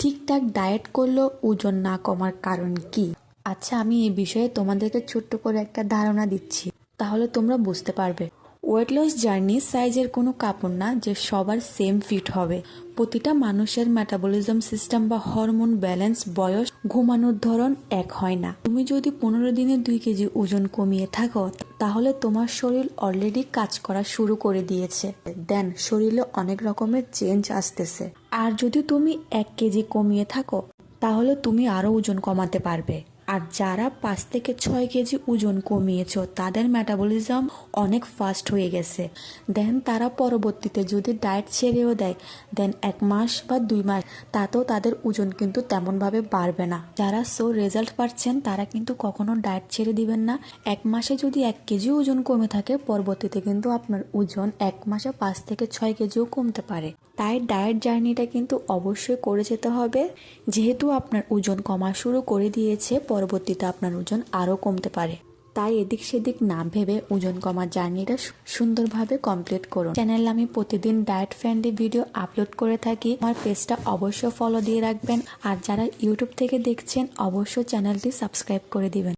ঠিকঠাক ডায়েট করলেও ওজন না কমার কারণ কি? আচ্ছা, আমি এই বিষয়ে তোমাদেরকে ছোট্ট করে একটা ধারণা দিচ্ছি, তাহলে তোমরা বুঝতে পারবে। ওয়েট লস জার্নি সাইজের কোনো কাপড় না যে সবার সেম ফিট হবে। প্রতিটা মানুষের মেটাবলিজম সিস্টেম বা হরমোন ব্যালেন্স, বয়স, ঘুমানোর ধরন এক হয় না। তুমি যদি 15 দিনে 2 কেজি ওজন কমিয়ে থাকো, তাহলে তোমার শরীর অলরেডি কাজ করা শুরু করে দিয়েছে। দেন শরীরে অনেক রকমের চেঞ্জ আসতেছে। আর যদি তুমি 1 কেজি কমিয়ে থাকো, তাহলে তুমি আরও ওজন কমাতে পারবে। আর যারা 5 থেকে 6 কেজি ওজন কমিয়েছো, তাদের মেটাবলিজম অনেক ফাস্ট হয়ে গেছে। দেন তারা পরবর্তীতে যদি ডায়েট ছেড়েও দেয়, দেন 1 মাস বা 2 মাস, তাতেও তাদের ওজন কিন্তু তেমনভাবে বাড়বে না। যারা রেজাল্ট পাচ্ছেন, তারা কিন্তু কখনো ডায়েট ছেড়ে দিবেন না। 1 মাসে যদি 1 কেজি ওজন কমে থাকে, পরবর্তীতে কিন্তু আপনার ওজন 1 মাসে 5 থেকে 6 কেজিও কমতে পারে। তাই ডায়েট জার্নিটা কিন্তু অবশ্যই করে যেতে হবে। যেহেতু আপনার ওজন কমা শুরু করে দিয়েছে, পরবর্তীতে আপনার ওজন আরও কমতে পারে। তাই এদিক সেদিক না ভেবে ওজন কমার জার্নিটা সুন্দরভাবে কমপ্লিট করুন। চ্যানেলে আমি প্রতিদিন ডায়েট ফ্রেন্ডলি ভিডিও আপলোড করে থাকি। আমার পেজটা অবশ্যই ফলো দিয়ে রাখবেন। আর যারা ইউটিউব থেকে দেখছেন, অবশ্যই চ্যানেলটি সাবস্ক্রাইব করে দিবেন।